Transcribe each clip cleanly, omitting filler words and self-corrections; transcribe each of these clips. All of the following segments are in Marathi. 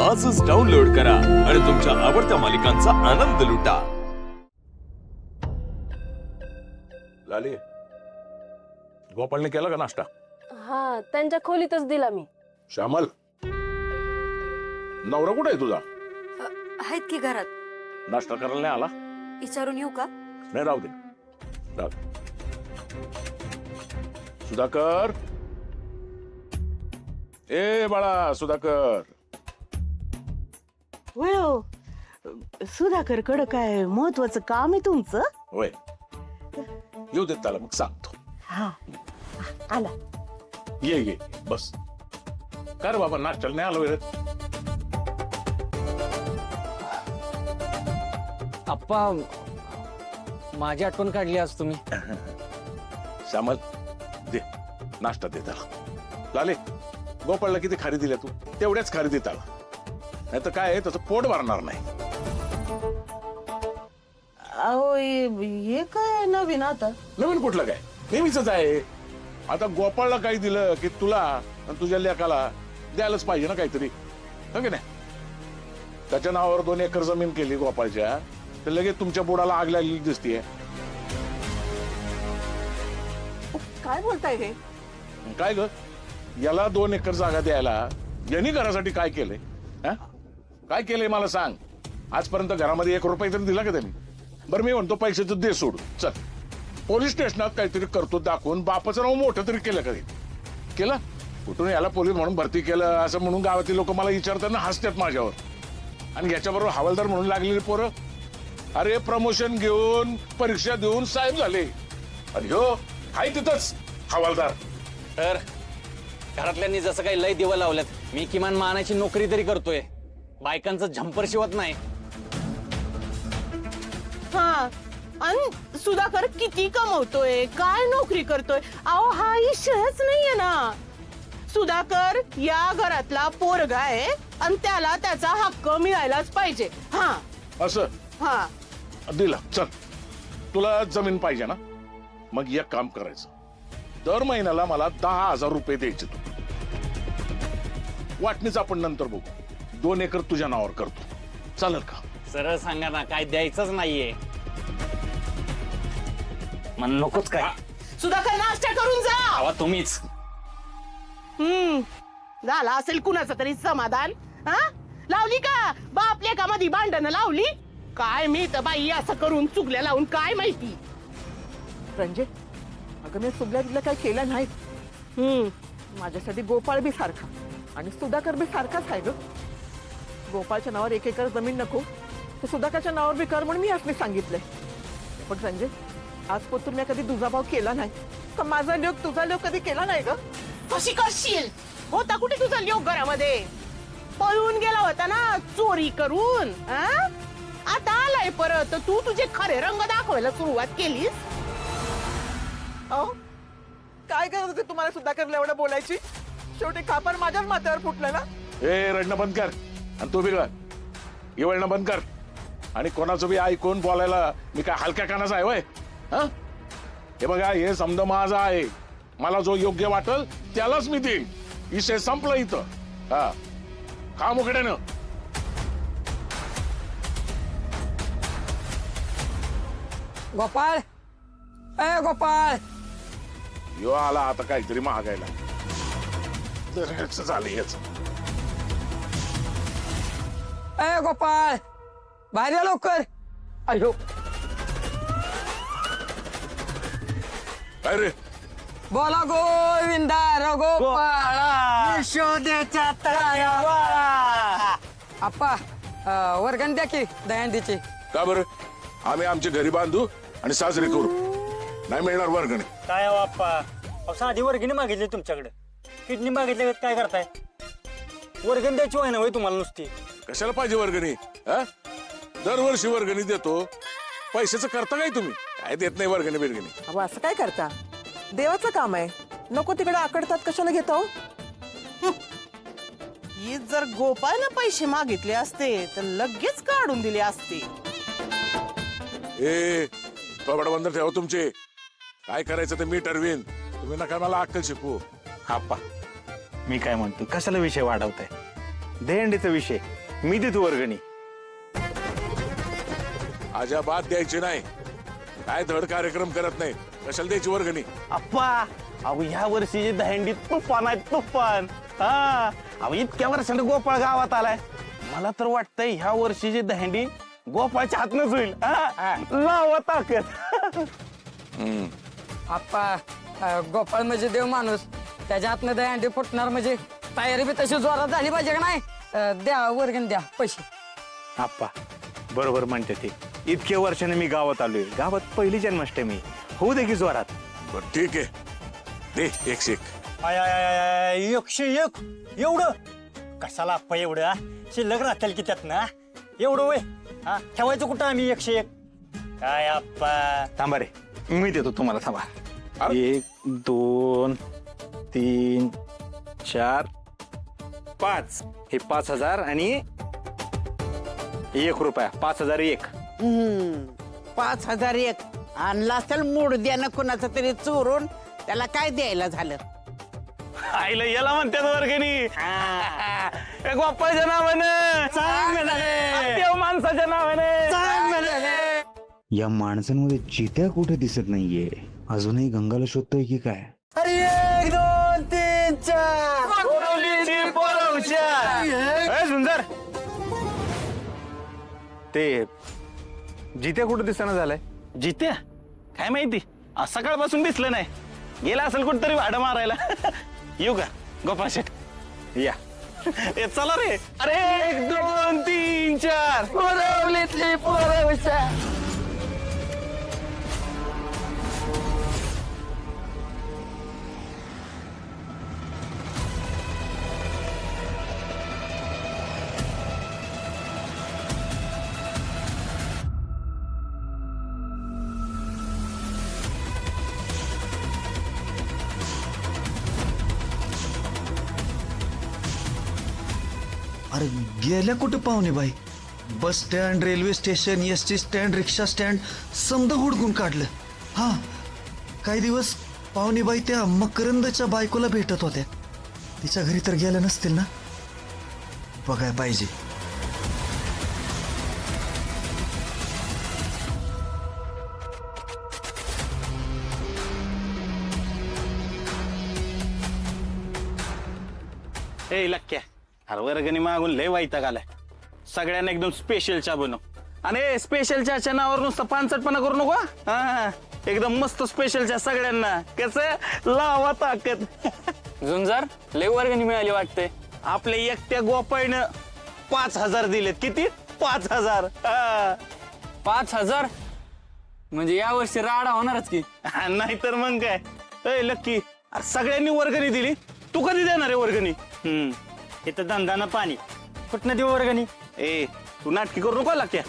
आजच डाउनलोड करा आणि तुमच्या आवडत्या मालिकांचा आनंद लुटा. लाली, गोपाळने केला का नाश्ता? हा, त्यांच्या खोलीतच दिला मी. श्यामल, नवरा कुठे आहे तुझा? आहेत की घरात. नाश्ता करायला नाही आला? विचारून येऊ का? नाही, राहू दे. सुधाकर, ए बाळा सुधाकर. होय हो, सुधाकर कडे काय महत्वाचं काम आहे तुमचं? होय, येऊ देत त्याला, मग सांगतो. हा, आला. ये ये बस. कर बाबा, नाश्त्याला नाही आलो वेळ. आप्पा, माझी आठवण काढली आज तुम्ही. श्यामल, दे नाश्ता दे त्याला. लाले, गोपाळला किती खारी दिल्या तू? तेवढ्याच खारी दे त्याला, नाही तर काय त्याचं पोट भरणार नाही. अहो, हे काय नवीन आता? नवीन कुठलं काय, नेहमीच आहे. आता गोपाळला काही दिलं की तुला आणि तुझ्या लेकाला द्यायलाच पाहिजे ना काहीतरी, हो की नाही? त्याच्या नावावर 2 एकर जमीन केली गोपाळच्या, तर लगेच तुमच्या बुडाला आग लागलेली दिसतीये. काय बोलताय हे? काय ग, याला 2 एकर जागा द्यायला यांनी घरासाठी काय केलंय? काय केलंय मला सांग. आजपर्यंत घरामध्ये 1 रुपया तरी दिला का त्यांनी? बरं, मी म्हणतो पैशाचं दे सोडून, चल पोलीस स्टेशनात काहीतरी करतो दाखवून बापाचं नाव मोठं तरी केलं कधी? केलं? कुठून याला पोलीस म्हणून भरती केलं असं म्हणून गावातील लोक मला विचारताना हसतात माझ्यावर. आणि याच्याबरोबर हवालदार म्हणून लागलेली पोरं, अरे प्रमोशन घेऊन परीक्षा देऊन साहेब झाले, आणि ह्यो हाय तिथंच हवालदार. तर घरातल्यांनी जसं काही लय दिवं लावल्यात, मी किमान मानाची नोकरी तरी करतोय, बायकांचं झंपर शिवत नाही. हा, आणि सुधाकर किती कमवतोय, काय नोकरी करतोय? अहो, हा विषयच नाहीये ना. सुधाकर या घरातला पोरगा आहे आणि त्याला त्याचा हक्क मिळायलाच पाहिजे. हा असं हा, दिला. चल, तुला जमीन पाहिजे ना, मग एक काम करायचं, दर महिन्याला मला 10,000 रुपये द्यायचे. तू वाटणीच आपण नंतर बघू. 2 एकर तुझ्या नावावर करतो, चालेल का? सरळ सांगा ना, काय द्यायचंच नाहीये. मन नकोच काय. सुधाकर नाश्ता करून जा. आवा तुम्हीच. झाला असेल कुणाचं तरी समाधान. हा, लावली का बाप लेकामध्ये भांडणं लावली काय? मी तर बाई असं करून चुगल्या लावून काय माहिती. रंजे, अगं मी सुगल्या तिला काही केलं नाही. माझ्यासाठी गोपाळ बी सारखा आणि सुधाकर बी सारखाच आहे ग. गोपाळच्या नावावर 1 एकर जमीन नको, तर सुधाकरच्या नावावर बी कर म्हणून मी असं सांगितलंय. पण संजय, आजपासून मी कधी दुजाभाव केला नाही, तर माझा लोक तुझा लोक कधी केला नाही ग. कशी करशील? होता कुठे तुझा लोक घरामध्ये? पळून गेला होता ना चोरी करून. आता आलाय परत, तू तुझे खरे रंग दाखवायला सुरुवात केलीस. अहो, काय गरज होती तुम्हाला सुधाकरला एवढं बोलायची? शेवटी खापर माझ्याच माथ्यावर फुटलं ना. ए, रडणं बंद कर आणि तू बी कर, येवळणं बंद कर. आणि कोणाचं बी ऐकून बोलायला मी काय हलक्या कानाचा आहे वय? हे बघा, हे समजा माझं आहे, मला जो योग्य वाटल त्यालाच मी देईन. विषय संपला इथं. हा, खा मुकड्यानं. गोपाळ, ए गोपाळ. यो आला आता काहीतरी महागायला. झालं याच. ए गोपाळ, बाहेर या लवकर. अयो, काय रे? बोला गोविंदा गोपाळा, शोधेच्या तळाला. आप्पा, वर्गण द्या की दयांडीची. का बरं? आम्ही आमची घरी बांधू आणि साजरी करू, नाही मिळणार वर्गणी. काय हो बाप्पा, साधी वर्गणी मागितली तुमच्याकडे, किडनी मागितली, काय करताय? वर्गणी द्यायची होय ना होय तुम्हाला नुसती? कशाला पाहिजे वर्गणी? दरवर्षी वर्गणी देतो, पैशाचं करता काय तुम्ही? काय देत नाही वर्गणी बिरगणी. अहो, असं काय करता? देवाचं काम आहे, नको तिकडे आकडतात कशाला घेता हो? ही जर गोपाळनं पैसे मागितले असते तर लगेच काढून दिले असते. ए, थोबड बंद ठेवा तुमचे. काय करायचं ते मी ठरवीन, तुम्ही नका मला अक्कल शिकवू. आप्पा, मी काय म्हणतो, कशाला विषय वाढवताय? दहीहंडीचा विषय मी देतो वर्गणी. अजाबात द्यायची नाही. काय धड कार्यक्रम करत नाही, कशाला द्यायची वर्गणी? अप्पा अहो ह्या वर्षीची दहीहंडी तुफान आहे तुफान. हा अहो इतक्या वर्षाने गोपाळ गावात आलाय, मला तर वाटतंय ह्या वर्षीची दहीहंडी गोपाळच्या हातनच होईल. लावा ताकद. आप्पा गोपाळ म्हणजे देव माणूस, त्याच्या हातनं दहीहंडी फुटणार म्हणजे तयारी बी तशी जोरात झाली पाहिजे का नाही. द्या वर्गण द्या पैसे. आप्पा बरोबर म्हणते ते, इतक्या वर्षाने मी गावात आलोय, गावात पहिली जन्माष्टमी होऊ दे की जोरात. बरं ठीक आहे, दे 101. आय आय आय आय 101 एवढं कशाला आप्पा एवढं हा? शिल्लक राहतील की त्यात ना एवढं वय हा ठेवायचं कुठं आम्ही 101? काय आप्पा थांबा रे, मी देतो तुम्हाला. थांबा. अरे. 1 2 3 4 5 हे 5000 आणि 1 रुपया 5001. 5001 आणला असेल मूडद्यानं कुणाचं तरी चोरून, त्याला काय द्यायला झालं. आईला याला म्हणतात वर्गणी. गोपाळच्या नावानं, देव माणसाच्या नावानं. या माणसांमध्ये चित्या कुठे दिसत नाहीये. अजूनही गंगाला शोधतोय की काय? अरे 1 2 3 4 पोरवलीची पोरवच्या. सुंदर ते जित्या कुठं दिसताना झालाय? जित्या काय माहिती, आज सकाळपासून दिसलं नाही. गेला असेल कुठतरी भाडं मारायला. येऊ का गोपाळ शेठ? या. ए चला रे. अरे 1 2 3 4 पोरवलीतली पोरवच्या. अरे गेल्या कुठे पाहुणे बाई? Bus stand, railway station, ST stand, रिक्षा स्टँड समजा हुडकून काढलं. हा काही दिवस पाहुणे बाई त्या मकरंदच्या बायकोला भेटत होत्या. तिच्या घरी तर गेल्या नसतील ना? बघाय पाहिजे. ए लक्क्या, अरे वर्गणी मागून लय वैताग आलाय. सगळ्यांना एकदम स्पेशल चहा बनव. आणि स्पेशल चहाच्या नावावर नुसतं पानसटपणा करू नको. हा एकदम मस्त स्पेशल चहा सगळ्यांना. कसं लावा ताकद. झुंजार लय वर्गणी मिळाली वाटतंय. आपल्या एकट्या गोपाळनं 5000 दिलेत. किती? 5000. 5000 म्हणजे यावर्षी राडा होणारच की. नाहीतर मग काय. ए लक्की, अरे सगळ्यांनी वर्गणी दिली, तू कधी देणार आहे वर्गणी? इथं धंदाना पाणी कुठनं देऊ वर्गणी? ए तू नाटकी करू नको लक्क्या.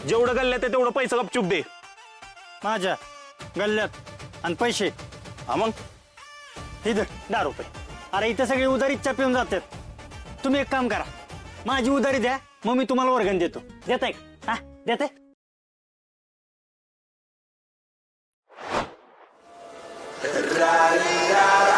जेवढं गल्ल्यात आहे तेवढं पैसा गपचूप दे. माझ्या गल्ल्यात आणि पैसे हा मग हे धर 10 रुपये. अरे इथं सगळे उधारी इच्छा पिऊन जातात. तुम्ही एक काम करा, माझी उधारी द्या, मग मी तुम्हाला वर्गण देतो. देताय का? हा देते. रा